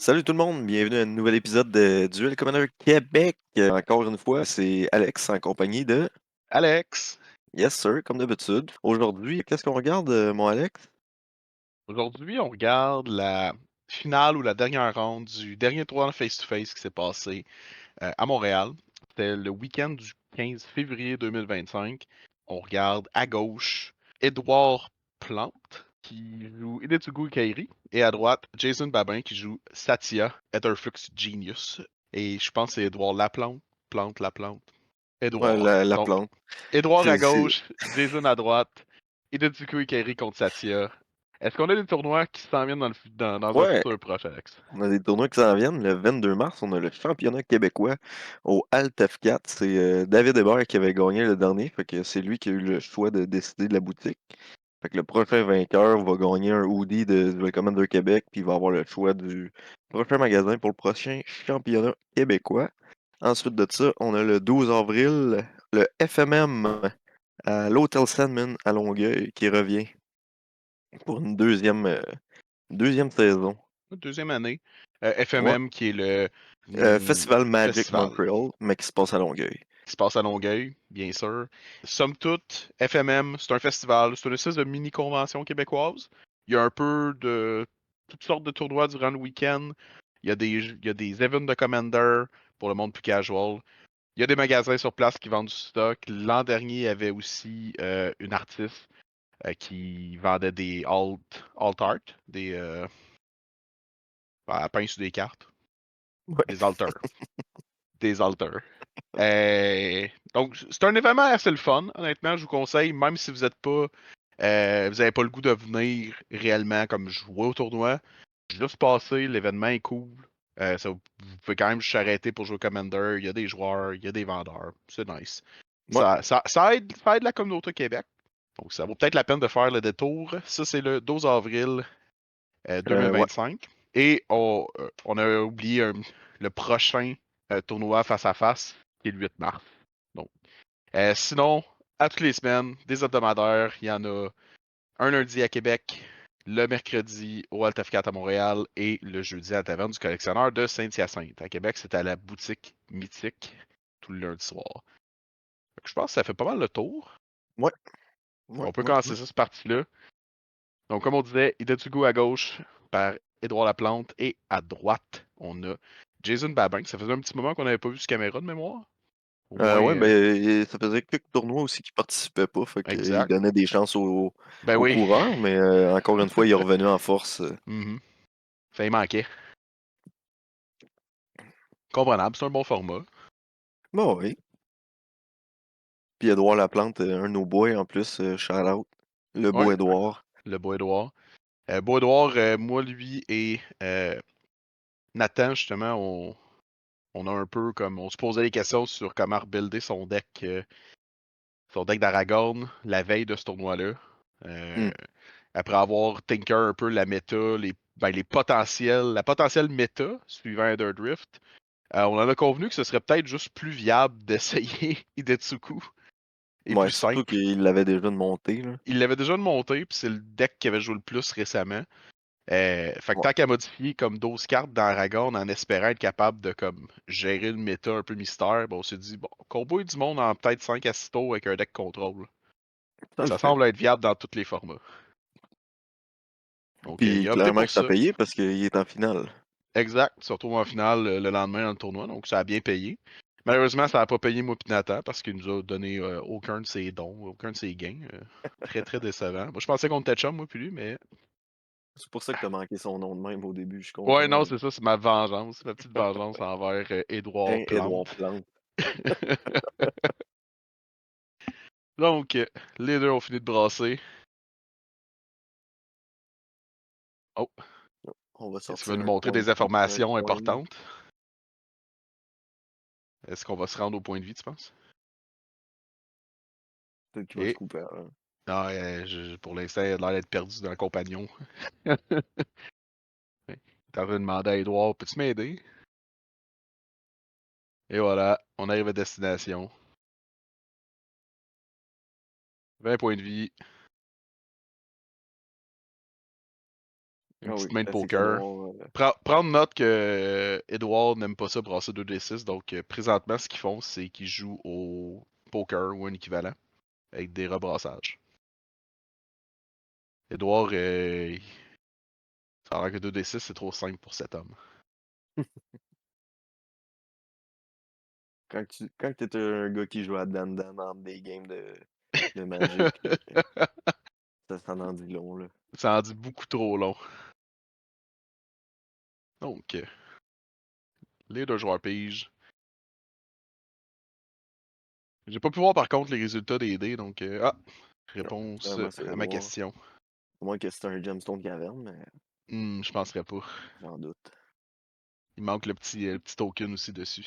Salut tout le monde, bienvenue à un nouvel épisode de Duel Commander Québec. Encore une fois, c'est Alex en compagnie de Alex, Yes Sir, comme d'habitude. Aujourd'hui, qu'est-ce qu'on regarde, mon Alex? aujourd'hui, on regarde la finale ou la dernière ronde du dernier tournoi face-to-face qui s'est passé à Montréal. C'était le week-end du 15 février 2025. On regarde à gauche Édouard Plante qui joue Hidetsugu Kairi et à droite Jason Babin qui joue Satya Etherflux Genius. Et je pense que c'est Édouard Laplante. Plante, Laplante. Ouais, Édouard. la Donc, plante. Edouard à C'est... gauche, Jason à droite, Hidetsuku Ikari contre Satya. Est-ce qu'on a des tournois qui s'en viennent dans un Ouais, futur proche, Alex? on a des tournois qui s'en viennent. Le 22 mars, on a le championnat québécois au Alt F4. C'est David Hébert qui avait gagné le dernier, fait que c'est lui qui a eu le choix de décider de la boutique. Fait que le prochain vainqueur va gagner un hoodie de Duel Commander Québec, puis il va avoir le choix du prochain magasin pour le prochain championnat québécois. Ensuite de ça, on a le 12 avril, le FMM à l'Hôtel Sandman à Longueuil qui revient pour une deuxième saison. Deuxième année. Ouais. FMM qui est le Festival Magic festival Montreal, mais qui se passe à Longueuil. qui se passe à Longueuil, bien sûr. Somme toute, FMM, c'est un festival, c'est une espèce de mini-convention québécoise. Il y a un peu de toutes sortes de tournois durant le week-end. Il y a des events de Commander pour le monde plus casual. Il y a des magasins sur place qui vendent du stock. L'an dernier, il y avait aussi une artiste qui vendait des alt art, elle peint sur des cartes, Ouais. des alters, des alters. Donc, c'est un événement assez le fun, honnêtement, je vous conseille, même si vous êtes pas, vous n'avez pas le goût de venir réellement comme jouer au tournoi, juste passer, l'événement est cool. Vous pouvez quand même juste arrêter pour jouer au Commander, il y a des joueurs, il y a des vendeurs, c'est nice. Ouais. Ça aide la communauté Québec. Donc, ça vaut peut-être la peine de faire le détour. Ça, c'est le 12 avril Ouais. 2025. Et on a oublié le prochain tournoi face à face, qui est le 8 mars. Donc, sinon, à toutes les semaines, des hebdomadaires, il y en a un lundi à Québec, le mercredi au Alt F4 à Montréal et le jeudi à la Taverne du Collectionneur de Saint-Hyacinthe. À Québec, c'est à la boutique mythique tout le lundi soir. Je pense que ça fait pas mal le tour. Ouais. Ouais. On peut Ouais. commencer ça, cette partie-là. Donc, comme on disait, Hidetsugu à gauche par Édouard Laplante et à droite, on a Jason Babin. Ça faisait un petit moment qu'on n'avait pas vu ce caméra de mémoire. Au moins, Ouais, ben, ça faisait quelques tournois aussi qui participaient pas, fait qu'il exact. donnait des chances Ben aux oui. coureurs, mais encore une fois, il est revenu en force. Mhm. Ça y manquait. Comprenable, c'est un bon format. Bon, oui. Puis Édouard Laplante, un de nos boys en plus, shout out. Le beau Ouais, Édouard. le beau Édouard. Beau Édouard, moi, lui et Nathan, justement, on a un peu comme. On se posait des questions sur comment rebuilder son deck d'Aragorn la veille de ce tournoi-là. Hmm. Après avoir tinker un peu la méta, la potentielle méta suivant Underdrift, on en a convenu que ce serait peut-être juste plus viable d'essayer Hidetsuku et plus Ouais, surtout simple. qu'il l'avait déjà de monter, là. Il l'avait déjà monté, puis c'est le deck qui avait joué le plus récemment. Fait que Ouais. tant qu'à modifier comme 12 cartes dans Aragorn en espérant être capable de comme gérer une méta un peu mystère, on s'est dit, bon, combo du monde en peut-être 5 à 6 tours avec un deck contrôle. Ça le Ça fait. semble être viable dans tous les formats. Donc, il Puis a opté clairement pour que ça a ça. payé parce qu'il est en finale. Exact. Se retrouve en finale le lendemain dans le tournoi, donc ça a bien payé. Malheureusement, ça n'a pas payé moi et Nathan parce qu'il nous a donné aucun de ses dons, aucun de ses gains. Très, très décevant. Moi, je pensais qu'on était chum, moi puis lui, mais. C'est pour ça que t'as manqué son nom de même au début, je suis Ouais, content. non, c'est ça, c'est ma vengeance, ma petite vengeance envers Édouard Hein, Édouard Plante. Plante. Donc, les deux ont fini de brasser. Oh, On va est-ce que tu veux sortir nous un montrer coin, des un informations coin. importantes? Est-ce qu'on va se rendre au point de vie, tu penses? Peut-être qu'il va se Et, couper, hein. non, pour l'instant, il a l'air d'être perdu dans le compagnon. T'es en train de demander à Edouard, peux-tu m'aider? Et voilà, on arrive à destination. 20 points de vie. Une Ah petite oui, main de classique poker. Edouard. Prendre note que Edward n'aime pas ça brasser 2d6, donc présentement, ce qu'ils font, c'est qu'ils jouent au poker ou un équivalent avec des rebrassages. Edouard, ça a l'air que 2d6, c'est trop simple pour cet homme. Quand t'es un gars qui joue à Dan Dan entre des games de Magic, ça en dit long, là. Ça en dit beaucoup trop long. Donc, les deux joueurs pige. J'ai pas pu voir par contre les résultats des dés, donc Non, réponse clairement, c'est à ma Edouard. question. À moins que c'est un gemstone caverne, mais Je penserais pas. j'en doute. Il manque le petit token aussi dessus.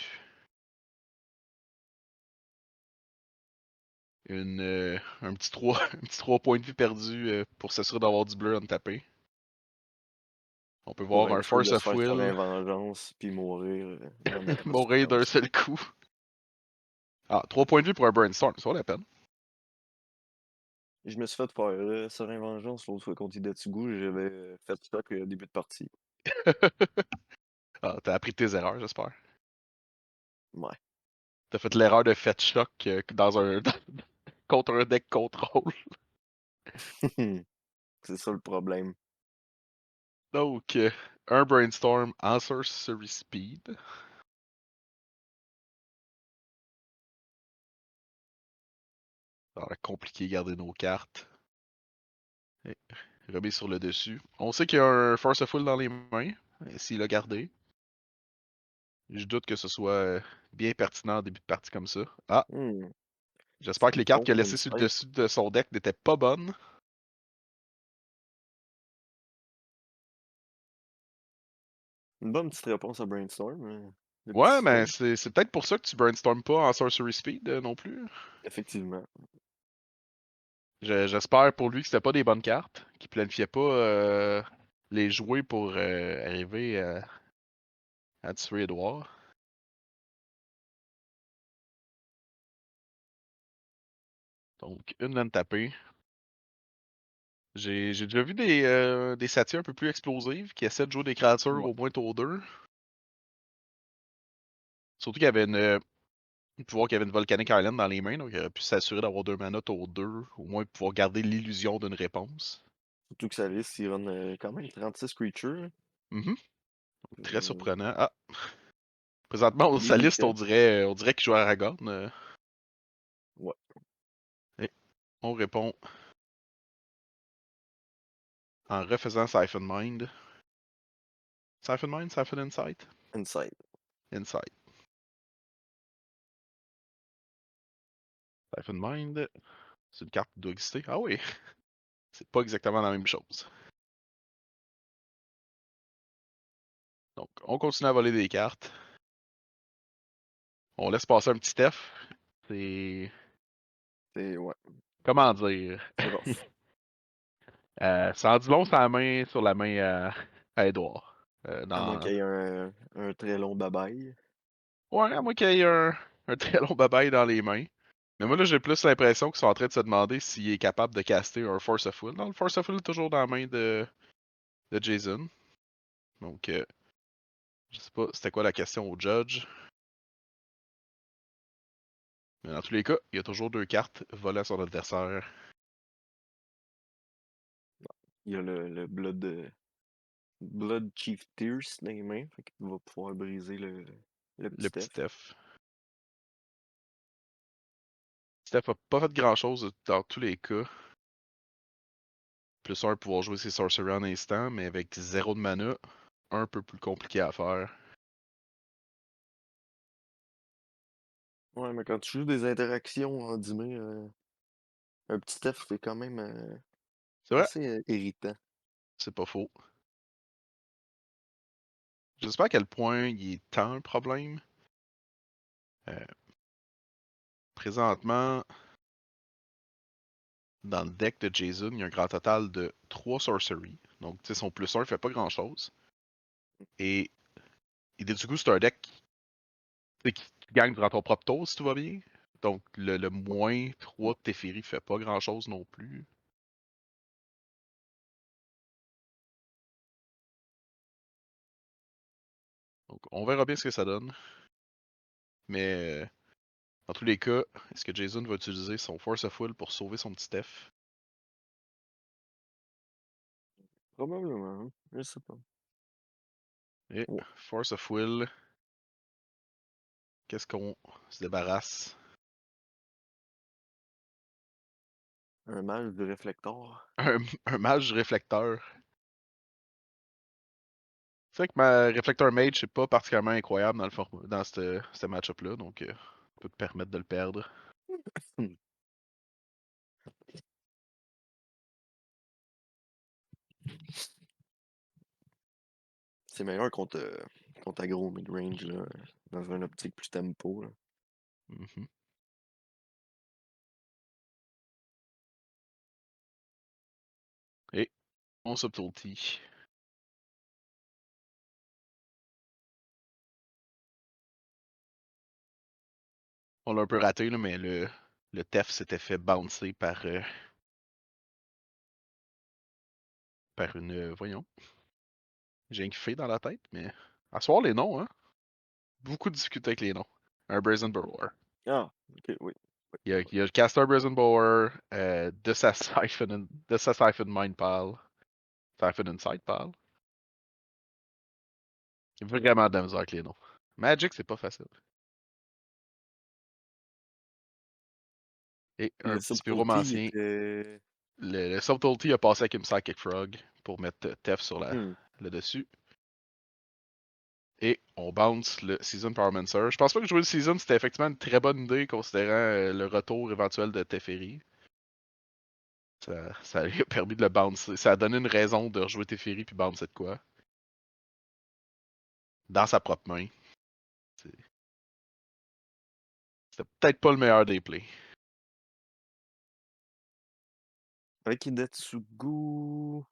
Un petit 3, un petit 3 points de vie perdu pour s'assurer d'avoir du bleu à me taper. On peut Pour voir être un sûr Force de se of faire Will serein vengeance puis mourir dans d'atroces mourir d'un circonstances. seul coup. Ah, 3 points de vie pour un Brainstorm, ça vaut la peine. Je me suis fait faire serein vengeance l'autre fois contre Hidetsugu, j'avais fait stock début de partie. Ah, t'as appris tes erreurs, j'espère. Ouais. T'as fait l'erreur de fetch shock dans contre un deck contrôle. C'est ça le problème. Donc, un Brainstorm en Sorcery Speed. Ça va être compliqué de garder nos cartes. Et remis sur le dessus. On sait qu'il y a un Force of Will dans les mains, s'il l'a gardé. Je doute que ce soit bien pertinent en début de partie comme ça. Ah, Hmm. j'espère C'est que un les cartes bon qu'il a laissées sur le insight. dessus de son deck n'étaient pas bonnes. Une bonne petite réponse à Brainstorm. Le petit Ouais, mais système. c'est peut-être pour ça que tu brainstorm pas en Sorcery Speed non plus. Effectivement. J'espère pour lui que c'était pas des bonnes cartes, qu'il planifiait pas les jouer pour arriver à tuer Edouard. Donc, une laine tapée. J'ai déjà vu des satyres un peu plus explosives qui essaient de jouer des créatures Ouais. au moins tour 2. Surtout qu'il y avait une pouvoir qu'il y avait une Volcanic Island dans les mains, donc il aurait pu s'assurer d'avoir 2 mana tour 2, au moins pouvoir garder l'illusion d'une réponse. Surtout que sa liste, il run quand même 36 creatures. Mhm. Très Euh, surprenant. Ah, présentement, sa liste, Limité. on dirait qu'il joue à Aragorn. Ouais. Et on répond en refaisant Siphon Mind. Siphon Mind, Siphon Insight? Insight. Insight. Siphon Mind, c'est une carte qui doit exister. Ah oui, c'est pas exactement la même chose. Donc, on continue à voler des cartes. On laisse passer un petit Steph. C'est. Ouais. Comment dire? C'est rough. Ça en dit long sur la main à Edouard. À moins qu'il y ait un très long babaille. Ouais, à moins qu'il y ait un très long babaille dans les mains. Mais moi, là, j'ai plus l'impression qu'ils sont en train de se demander s'il est capable de caster un Force of Will. Non, le Force of Will est toujours dans la main de Jason. Donc, je sais pas c'était quoi la question au judge. Mais dans tous les cas, il y a toujours 2 cartes volées à son adversaire. Il y a le Blood Chief Tears dans les mains. Fait qu'il va pouvoir briser le Le petit petit F. Steph. Steph a pas fait grand chose dans tous les cas. Plus un, pouvoir jouer ses sorceries en instant, mais avec 0 de mana, un peu plus compliqué à faire. Ouais, mais quand tu joues des interactions en 10 mains, un petit F, c'est quand même C'est vrai, assez irritant. c'est pas faux. Je sais pas à quel point il est tant un problème. Euh, présentement, dans le deck de Jason, il y a un grand total de 3 sorceries. Donc, tu sais, son plus 1 fait pas grand chose. Et du coup, c'est un deck qui gagne durant ton propre tour si tout va bien. Donc, le Ouais. moins 3 de Teferi fait pas grand chose non plus. Donc, on verra bien ce que ça donne. Mais dans tous les cas, est-ce que Jason va utiliser son Force of Will pour sauver son petit Steph? Probablement, hein. Je sais pas. Et Ouais. Force of Will, qu'est-ce qu'on se débarrasse? Un mage de réflecteur. Un mage réflecteur. C'est vrai que ma réflecteur mage, c'est pas particulièrement incroyable dans le dans ce match-up-là, donc peut te permettre de le perdre. Hmm. C'est meilleur contre aggro mid-range, là, dans une optique plus tempo, là. Mhm. Et on subtlety. On l'a un peu raté, là, mais le Tef s'était fait bouncer par une. Voyons. J'ai une fée dans la tête, mais. À soir, les noms, hein. Beaucoup de difficultés avec les noms. Un Brazen Burrower. Ah, ok, oui. Oui, Il y a, oui. il y a le Caster Brazen Burrower, de sa Siphon Mind Pal, Siphon Inside Pal. Il y a vraiment de la misère avec les noms. Magic, c'est pas facile. Et Le un petit subtlety, il pyromancien. était. Le Subtlety a passé avec une Psychic Frog pour mettre Tef sur Hmm. le dessus. Et on bounce le Season Powermancer. Je pense pas que jouer le Season, c'était effectivement une très bonne idée considérant le retour éventuel de Teferi. Ça lui a permis de le bouncer. Ça a donné une raison de rejouer Teferi puis bouncer de quoi. Dans sa propre main. C'est- C'était peut-être pas le meilleur des plays. Avec Hidetsugu.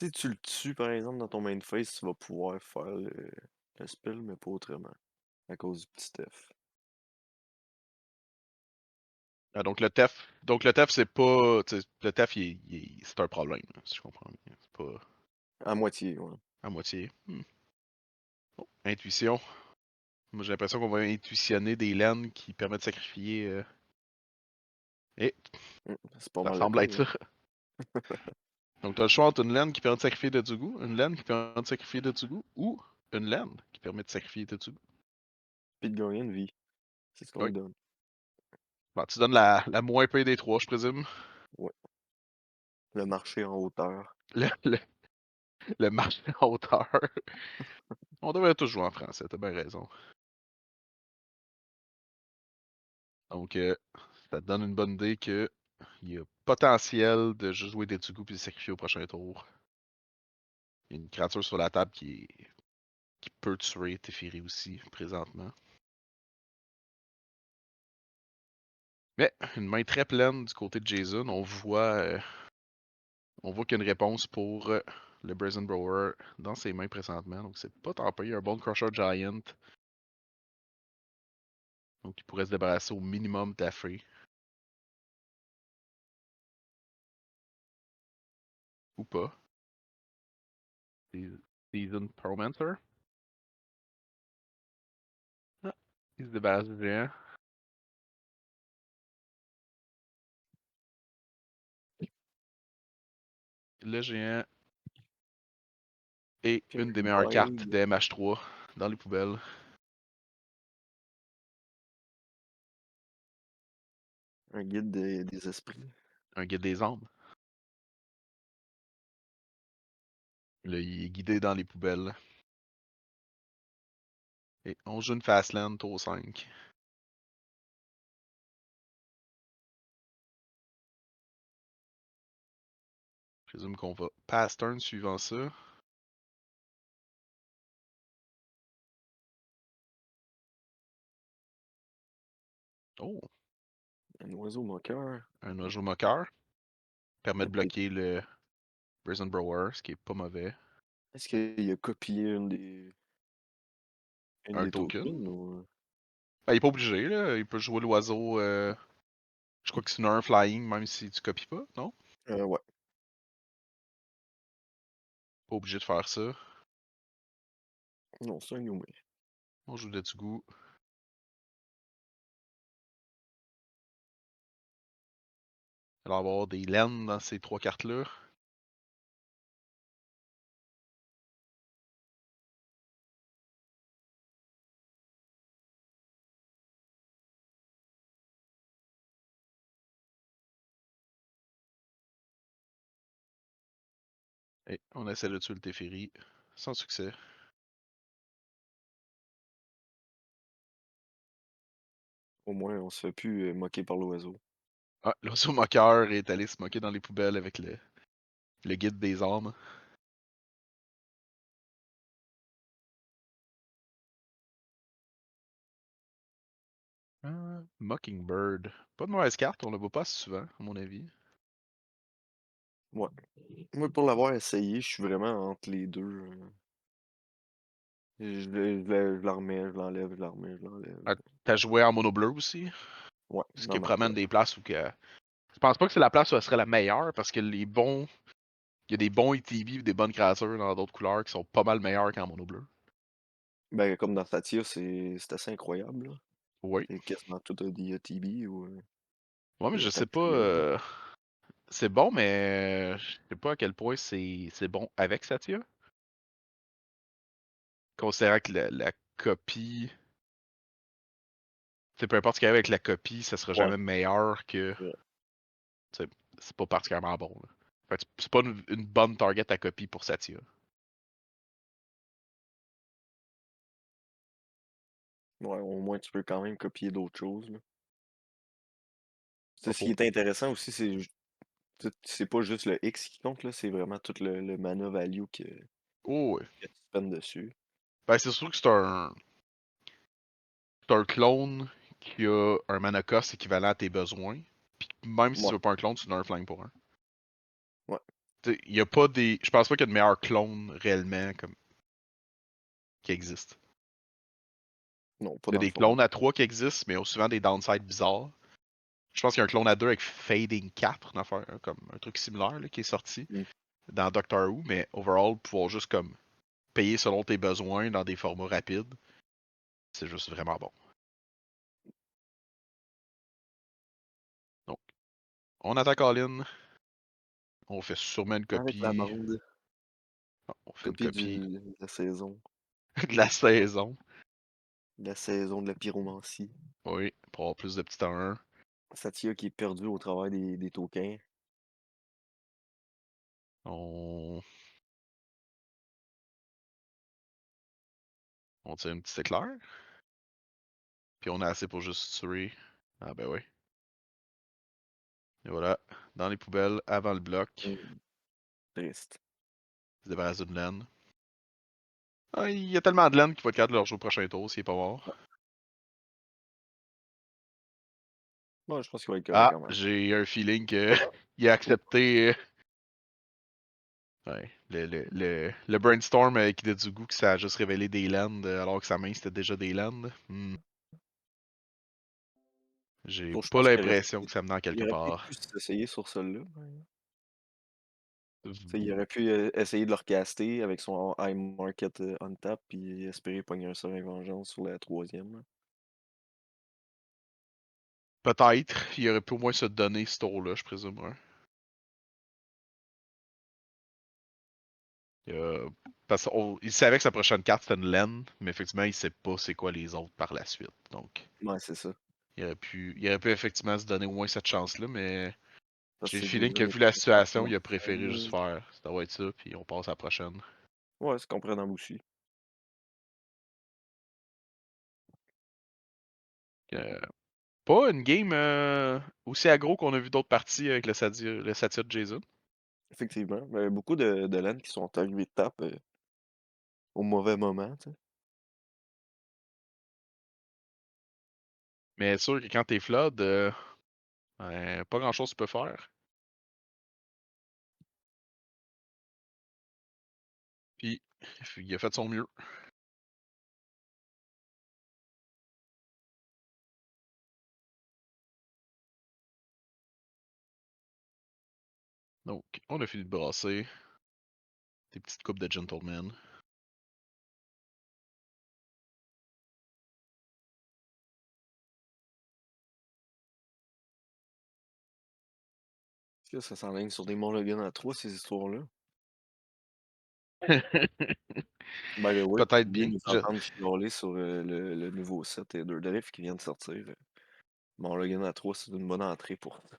Si tu le tues, par exemple, dans ton main phase, tu vas pouvoir faire le spell, mais pas autrement. À cause du petit F. Donc le Tef, c'est pas. Le Tef, c'est un problème, là, si je comprends bien. C'est pas À moitié, ouais. à moitié. Bon, intuition. Moi j'ai l'impression qu'on va intuitionner des laines qui permettent de sacrifier. Et C'est pas ça mal le semble cas, être là. ça. Donc, tu as le choix entre une laine qui permet de sacrifier Tetsugu, une laine qui permet de sacrifier Tetsugu, ou une laine qui permet de sacrifier Tetsugu. Puis de gagner une vie. C'est ce qu'on Oui. lui donne. Bon, tu donnes la moins payée des trois, je présume. Ouais. Le marché en hauteur. Le, le, le marché en hauteur. On devrait tous jouer en français, t'as bien raison. Donc, ça te donne une bonne idée que il y a potentiel de juste jouer Tetsugu puis de sacrifier au prochain tour. Il y a une créature sur la table qui peut tuer Teferi aussi, présentement. Mais une main très pleine du côté de Jason. On voit qu'il y a une réponse pour le Brazen Brower dans ses mains présentement. Donc c'est pas tant pire. Un Bone Crusher Giant. Donc il pourrait se débarrasser au minimum d'Afrey. Ou pas. Season Pyromancer. Ah, il se débarrasse du géant. Le géant est Puis une des un meilleures cartes guide. de MH3 dans les poubelles. Un guide des esprits. Un guide des âmes. Là, il est guidé dans les poubelles. Et on joue une Fastland tour 5. Je présume qu'on va pass turn suivant ça. Oh, Un oiseau moqueur. un oiseau moqueur. Permet Mais de peut-être. bloquer le Brazen Brower, ce qui est pas mauvais. Est-ce qu'il a copié une Un des token. tokens ou. Ben, il est pas obligé, là. Il peut jouer l'oiseau. Je crois que c'est un flying, même si tu copies pas, non? Ouais. Pas obligé de faire ça. Non, c'est un Yumi. On joue de Tsugu. Il va y avoir des laines dans ces trois cartes-là. Et on essaie de tuer le Teferi. Sans succès. Au moins, on se fait plus moquer par l'oiseau. Ah, l'oiseau moqueur est allé se moquer dans les poubelles avec le guide des armes. Mockingbird. Pas de mauvaise carte, on le voit pas si souvent, à mon avis. Ouais. Moi, pour l'avoir essayé, je suis vraiment entre les deux. Je la remets, je l'enlève, je la remets, je l'enlève. Ah, t'as joué en mono bleu aussi, Ouais, ce dans qui ma promène colle. des places où que. Je pense pas que c'est la place où elle serait la meilleure parce que les bons. Il y a des bons ETB ou des bonnes créatures dans d'autres couleurs qui sont pas mal meilleures qu'en mono bleu. Ben, comme dans Fatia, c'est assez incroyable, là. Oui. C'est quasiment tout un DATB ou Ouais, mais des je sais attaques pas. triades. C'est bon, mais je sais pas à quel point c'est bon avec Satya. Considérant que la copie. Tu sais, peu importe ce qu'il y a avec la copie, ça sera Ouais, jamais meilleur que. c'est vrai. Tu sais, c'est pas particulièrement bon. Là. Fait que c'est pas une bonne target à copie pour Satya. Ouais, au moins tu peux quand même copier d'autres choses, là. Pas Ce qui faux. est intéressant aussi, c'est pas juste le X qui compte, là, c'est vraiment tout le mana value Oh, ouais. que tu spends dessus. Ben, c'est sûr que c'est un clone qui a un mana cost équivalent à tes besoins. Puis même si tu Ouais, veux pas un clone, tu n'as un flingue pour un. ouais. Il y a pas des. Je pense pas qu'il y a de meilleurs clones réellement comme qui existent. Non, pas Il y a dans le des format. clones à 3 qui existent, mais il y a souvent des downsides bizarres. Je pense qu'il y a un clone à 2 avec Fading 4, une affaire, comme un truc similaire là, qui est sorti Mm. dans Doctor Who, mais overall, pouvoir juste comme payer selon tes besoins dans des formats rapides, c'est juste vraiment bon. Donc, on attaque All-in, on fait sûrement une Avec la copie. bande, Ah, on fait une copie copie de la saison. de la saison. De la saison de la pyromancie. Oui, pour avoir plus de petits 1. Satya qui est perdu au travers des tokens. On, on tire une petite éclair, puis on a assez pour juste tuer. Ah ben oui. Et voilà, dans les poubelles, avant le bloc, Mm. Triste. se débarrasse d'une laine. Ah, il y a tellement de laine qu'il va être capable de leur jouer au prochain tour s'il est pas mort. Ouais, je pense qu'il va être correct Ah, quand même. j'ai un feeling que il a accepté ouais, le brainstorm avec Hidetsugu que ça a juste révélé des lands alors que sa main c'était déjà des lands. J'ai Bon, je pas pense l'impression que ça me dans il quelque aurait peut-être part. pu s'essayer sur celle-là, par exemple. Tu sais, V- il aurait pu essayer de le recaster avec son high market on tap puis espérer pogner un serein vengeance sur la troisième, là. Peut-être, il aurait pu au moins se donner ce tour-là, je présume. Ouais. Parce qu'il savait que sa prochaine carte c'était une laine, mais effectivement il sait pas c'est quoi les autres par la suite. Donc Ouais, c'est ça. il aurait pu effectivement se donner au moins cette chance-là, mais Parce j'ai que le c'est feeling que Jason vu la est pas situation, tellement il a préféré juste fan. faire ça doit être ça, puis on passe à la prochaine. Ouais, c'est compréhensible aussi. Euh, Pas une game aussi aggro qu'on a vu d'autres parties avec le Satya de Jason. Effectivement. Mais beaucoup de lands qui sont arrivés de tap au mauvais moment, tu sais. Mais sûr que quand t'es flood, pas grand chose tu peux faire. Puis il a fait son mieux. Donc, on a fini de brasser des petites coupes de gentlemen. Est-ce que ça s'enligne sur des Morlogan à 3 ces histoires-là? By the way, pour Peut-être bien bien. nous entendre chialer sur, le nouveau set Elder qui vient de sortir, Morlogan à 3 c'est une bonne entrée pour ça.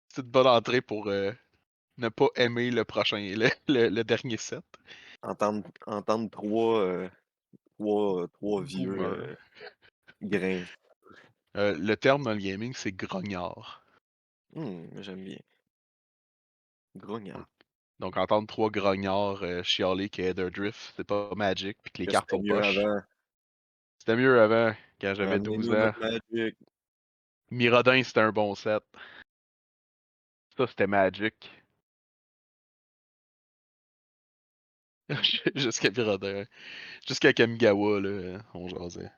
C'est une bonne entrée pour ne pas aimer le prochain, le dernier set. Entendre 3 3 vieux, Boomer. grains. Le terme dans le gaming, c'est grognard. J'aime bien. Donc, Grognard. donc entendre trois grognards chialer que Heather Drift, c'est pas Magic, puis que les Que cartes c'était sont mieux poches. avant. C'était mieux avant, quand j'avais 12 Ramenez-nous ans. notre Magic. Mirodin, c'était un bon set. Ça, c'était Magic. Jusqu'à Mirodin. Jusqu'à Kamigawa, là, on jasait.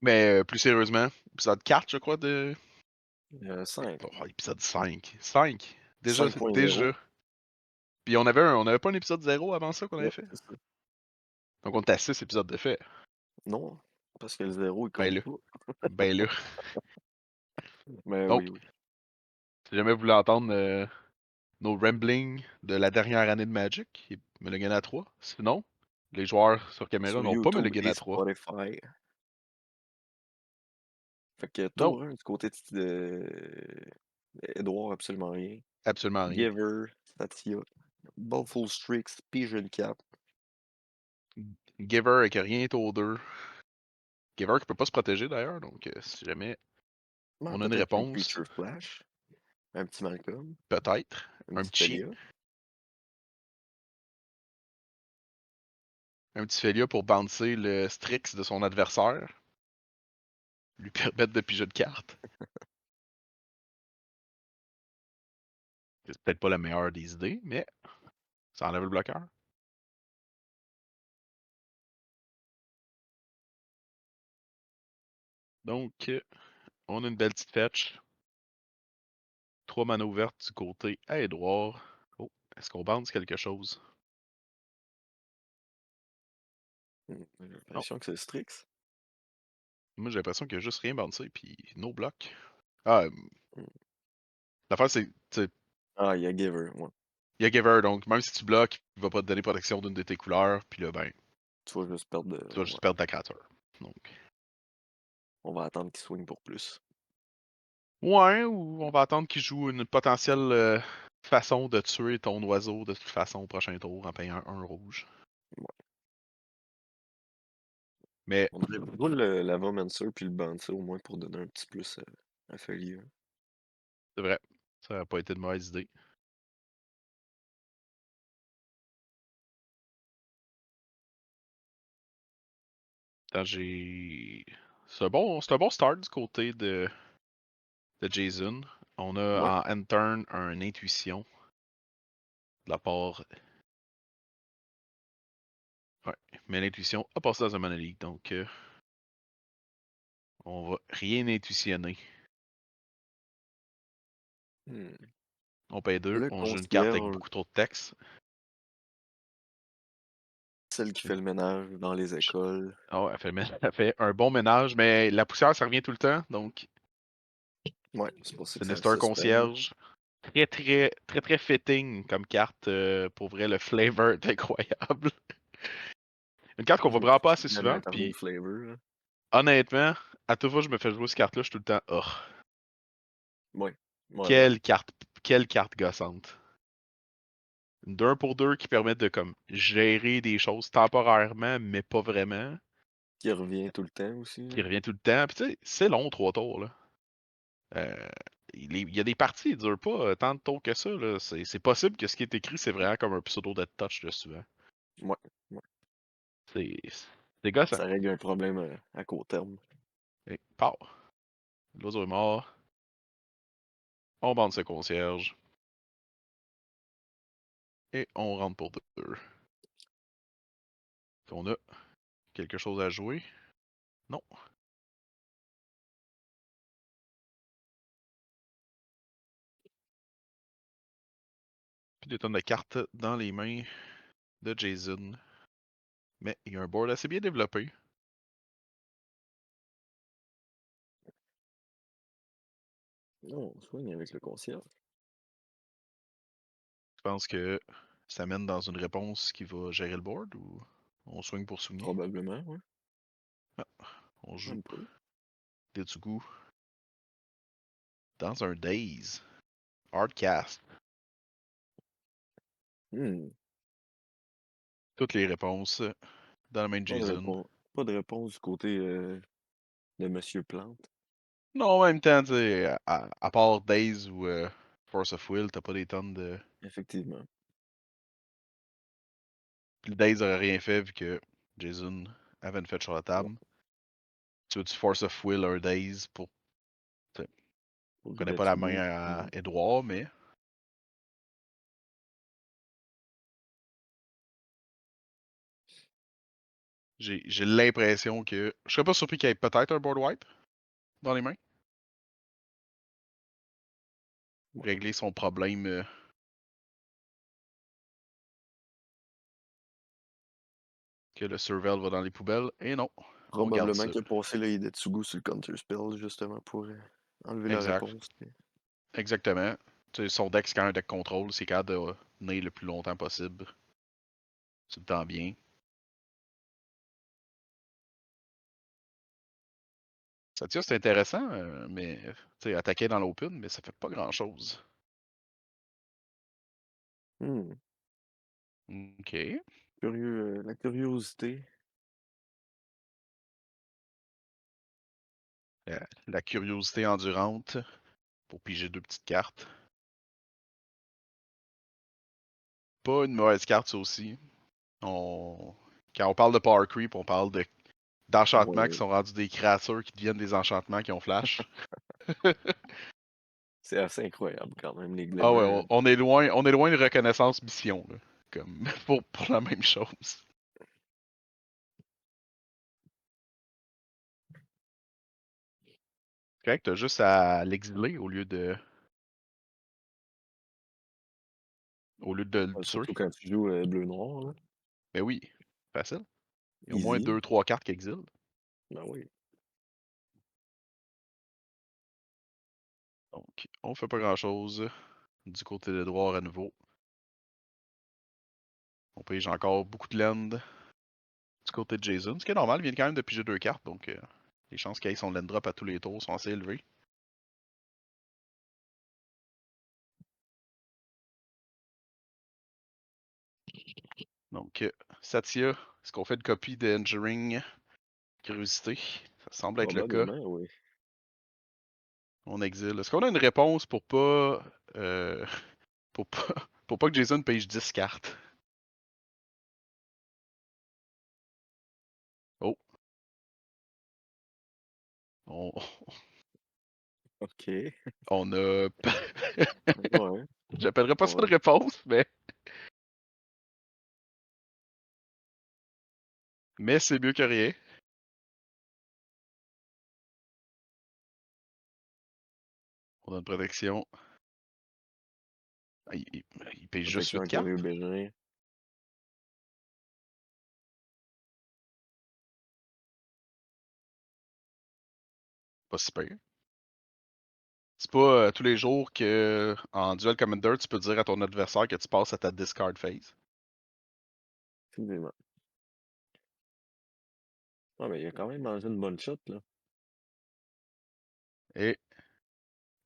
Mais plus sérieusement, épisode 4, je crois, de. 5. Oh, épisode 5. 5. Déjà, 5.0. déjà. Puis on avait pas un épisode 0 avant ça qu'on avait Ouais, fait. c'est ça. Donc on était à 6 épisodes de fait. Non, parce que le 0 il Ben compte là. pas. Ben là. Mais Donc, oui, oui. si jamais vous voulez entendre nos ramblings de la dernière année de Magic, Mulligan à 3. Sinon, les joueurs sur caméra Sur n'ont pas YouTube Mulligan et à 3. Spotify. Fait que Donc, tour 1 du côté Edouard, absolument rien. absolument rien. Giver, Satya, Ballful Strix, Pigeon Cap. Giver avec rien tour 2. Giver qui peut pas se protéger d'ailleurs, donc si jamais Ouais, on a une peut-être un réponse, Creature Flash, un petit Malcolm, peut-être. un Un petit petit chien. Felia. Un petit Félia pour bouncer le Strix de son adversaire. Lui permettre de piger de cartes. C'est peut-être pas la meilleure des idées, mais ça enlève le bloqueur. Donc, on a une belle petite fetch. 3 manas ouvertes du côté à Edouard. Oh, est-ce qu'on bounce quelque chose? J'ai Non. l'impression que c'est Strix. Moi, j'ai l'impression qu'il y a juste rien bouncé, puis no block. Ah, Hmm. l'affaire, c'est, Ah, il y a Giver, ouais. il y a Giver, donc même si tu bloques, il va pas te donner protection d'une de tes couleurs, puis là, ben, Tu vas juste perdre de. tu vas juste Ouais. perdre ta créature. Donc, On va attendre qu'il swing pour plus. ouais, ou on va attendre qu'il joue une potentielle façon de tuer ton oiseau de toute façon au prochain tour en payant un rouge. Ouais. Mais On devrait rouler le Lavamancer puis le Bouncer au moins pour donner un petit plus à Feli. c'est vrai, ça n'a pas été de mauvaise idée. Attends, j'ai. C'est un bon start du côté de Jason. On Ouais. a en end turn un intuition de la part. Ouais, mais l'intuition a passé dans un Mana League, donc on va rien intuitionner. Hmm. On paye 2, Le on joue une carte avec concierge, beaucoup trop de texte. celle qui fait Une- le ménage dans les écoles. Ah ouais, elle fait un bon ménage, mais la poussière, ça revient tout le temps, donc Ouais, c'est pour ça que Sinister ça se paye. Concierge. Très, très, très, très fitting comme carte. Pour vrai, le flavor est incroyable. Une carte qu'on voit J'ai vraiment pas juste assez bien souvent, Eternal puis Flavor. Là. honnêtement, à toute fois que je me fais jouer cette carte-là, je suis tout le temps, oh, Ouais. Ouais, ouais. quelle carte, quelle carte gossante. Une 2 pour 2 qui permet de comme gérer des choses temporairement, mais pas vraiment. Qui revient tout le temps aussi. Qui Là. revient tout le temps. Puis tu sais, c'est long, 3 tours, là. Euh, il y a des parties, ils durent pas tant de tours que ça, là. C'est possible que ce qui est écrit, c'est vraiment comme un pseudo de touch, là, souvent. Ouais. Ouais. C'est c'est gossant. Ça règle un problème à court terme. Et, pow! L'oiseau est mort. On bande ce concierge. Et on rentre pour 2. On a quelque chose à jouer. Non. Puis des tonnes de cartes dans les mains de Jason. Mais il y a un board assez bien développé. Non, on soigne avec le concierge. Tu penses que ça mène dans une réponse qui va gérer le board ou on swing pour swinguer? Probablement, ouais. Ah, on joue Même pas. Tetsugu dans un Daze. Hardcast. Hmm. Toutes les réponses dans la main de Pas de Jason. réponse. Pas de réponse du côté de Monsieur Plante. Non, en même temps, tu sais, à part Daze ou Force of Will, t'as pas des tonnes de. Effectivement. Puis le Daze aurait rien fait vu que Jason avait une fête sur la Ouais. table. Tu veux du Force of Will un Daze pour. Tu sais, Pour on connaît pas la main Hidetsugu. à Hmm. Edouard, mais j'ai l'impression que. Je serais pas surpris qu'il y ait peut-être un board wipe dans les mains. Ouais. Régler son problème que le Surveil va dans les poubelles. Et non, on garde Probablement ça. qu'il a passé le Hidetsugu sur le counter spell, justement, pour enlever la Exact. réponse. Mais Exactement. Tu sais, son deck, c'est quand même un deck contrôle. C'est capable de naître le plus longtemps possible. C'est le temps bien. Satya, c'est intéressant, mais tu sais, attaquer dans l'open, mais ça fait pas grand-chose. hmm. OK. Curieux, la curiosité. La curiosité endurante pour piger deux petites cartes. Pas une mauvaise carte, ça aussi. On... Quand on parle de power creep, on parle d'enchantements qui Ouais. sont rendus des créatures qui deviennent des enchantements qui ont flash. C'est assez incroyable quand même, les Ah ouais, Glimmer. on est loin de reconnaissance mission, là. Comme pour la même chose. C'est correct, t'as juste à l'exiler au lieu de le tuer. Surtout quand tu joues bleu-noir, là. Mais oui, facile. Il y a au moins Easy. deux, trois cartes qui exilent. Ben oui. Donc, on fait pas grand chose du côté de droit à nouveau. On pige encore beaucoup de land du côté de Jason. Ce qui est normal, il vient quand même de piger deux cartes, donc les chances qu'il ait son land drop à tous les tours sont assez élevées. Donc, Satya, est-ce qu'on fait une copie de Enduring Curiosité? Ça semble être le cas. Probablement, oui. On exile. Est-ce qu'on a une réponse euh, pour pas, pour pas que Jason pige 10 cartes? Oh, on, OK. on a. Ouais. J'appellerais pas ça Ouais. une réponse, mais c'est mieux que rien. On a une protection. Ah, il paye juste Protection 8 avec le Rio cartes. Bégin. Pas si pire. C'est pas tous les jours que en Duel Commander, tu peux dire à ton adversaire que tu passes à ta discard phase. Effectivement. Ah, mais il a quand même mangé une bonne shot, là. Et Et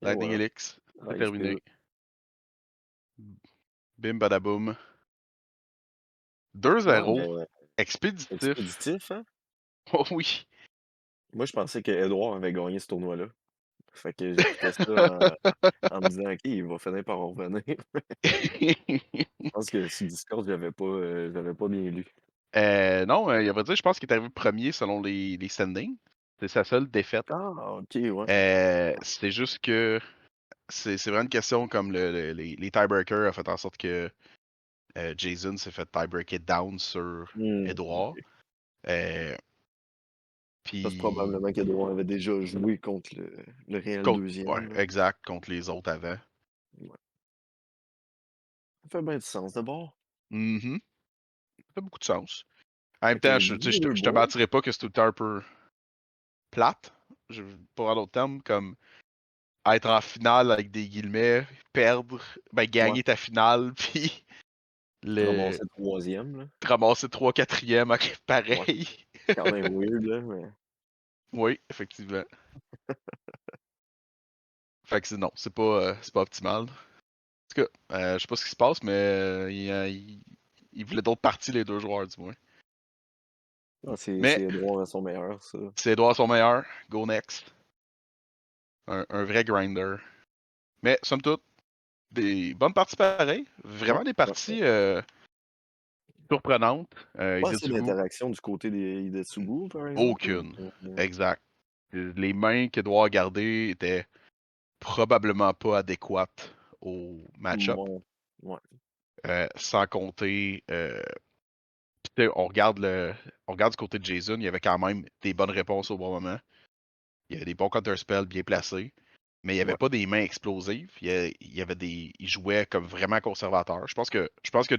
Lightning voilà. Helix, c'est Ice terminé. Spirit. Bim badaboum. Ouais, 2-0. mais Expéditif. expéditif, hein? Oh oui. Moi, je pensais que Edouard avait gagné ce tournoi-là. Fait que j'écoutais ça en me disant: «OK, il va finir par en revenir». Je pense que sur Discord, j'avais pas bien lu. Non, il va dire, je pense qu'il est arrivé premier selon les standings. C'est sa seule défaite. Ah, OK, ouais. C'est juste que c'est vraiment une question comme les tiebreakers a fait en sorte que Jason s'est fait tiebreaker down sur Edouard. OK. Euh, Parce que Puis probablement qu'Edouard avait déjà joué contre le réel ouais, deuxième, là. exact, contre les autres avant. Ouais. Ça fait bien du sens d'abord. Mhm. Ça fait beaucoup de sens. En même Fait que temps, vous tu sais, divisez 2 je te boards. mentirais pas que c'est tout le temps un peu plate. Je, pour un autre terme, comme être en finale avec des guillemets, perdre, ben Ouais. gagner ta finale, puis Te le ramasser 3e, là. te ramasser 3 4e Ouais. pareil. Quand même weird, là, mais Oui, effectivement. Fait que non, c'est pas optimal. En tout cas, je sais pas ce qui se passe, mais il voulait d'autres parties, les deux joueurs, du moins. ah, c'est Mais Edouard à son meilleur, ça. c'est les doigts sont meilleurs. Go next. Un vrai grinder. Mais somme toute, des bonnes parties pareilles. Ouais, Vraiment des ouais, ouais. parties surprenantes. Pas assez Izetsugu, d'interaction du côté des Hidetsugu, par exemple, là. aucune. Exact. Les mains qu'Edouard a gardées étaient probablement pas adéquates au match-up. Ouais, ouais, Sans compter, puis tu sais, on regarde du côté de Jason, il y avait quand même des bonnes réponses au bon moment. Il y avait des bons counterspells bien placés, mais il n'y avait ouais. pas des mains explosives. Il jouait comme vraiment conservateur. Je pense que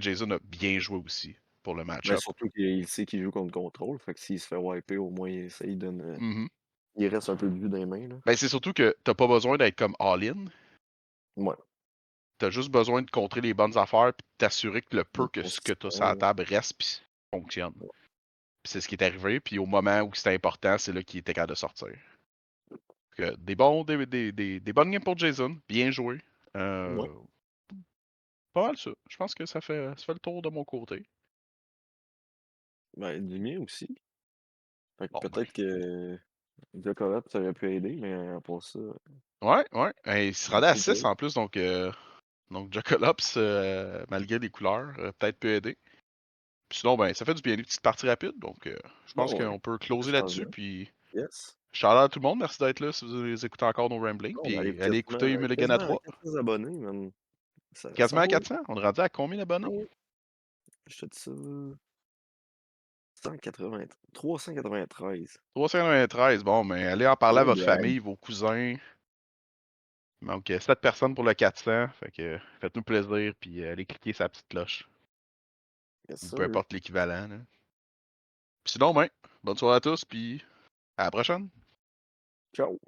Jason a bien joué aussi pour le Mais match-up. surtout qu'il sait qu'il joue contre contrôle, fait que s'il se fait wiper, au moins, ça lui donne, Mhm. il reste un peu de vue dans les mains, là. Ben, c'est surtout que t'as pas besoin d'être comme all-in. Ouais, T'as juste besoin de contrer les bonnes affaires puis de t'assurer que le peu de que ce que t'as sur consistant, la là. table reste puis fonctionne. Ouais, Puis c'est ce qui est arrivé. Puis au moment où c'était important, c'est là qu'il était capable de sortir. Des bonnes games pour Jason. Bien joué. ouais. Euh, Pas mal ça. Je pense que ça fait le tour de mon côté. Ben, du mien aussi. Fait que Bon ben. peut-être que Djokovic, ça aurait pu aider, mais pour ça, Ouais, ouais. Il se rendait à c'est 6 good. en plus, donc Jacalops, malgré les couleurs, peut-être peut aider. Puis sinon, ben, ça fait du bien, une petite partie rapide. Donc, je Bah pense ouais, qu'on peut un closer là-dessus. changement. Puis, Yes. shout out à tout le monde. Merci d'être là si vous écoutez encore nos ramblings. On Puis, arrive allez quasiment, écouter Mulligan à quasiment à 3. 400 abonnés, man. Ça Quasiment à roule. 400. On est rendu à combien Ah d'abonnés? oui. Je te dis ça. 180, 393. 393. Bon, mais allez en parler à Oh votre yeah. famille, vos cousins. Il manque 7 personnes pour le 400. Fait que faites-nous plaisir. Puis, allez cliquer sa petite cloche. Yes, Ou peu sir. importe l'équivalent, là. Puis sinon, ben, bonne soirée à tous. Puis, à la prochaine. Ciao.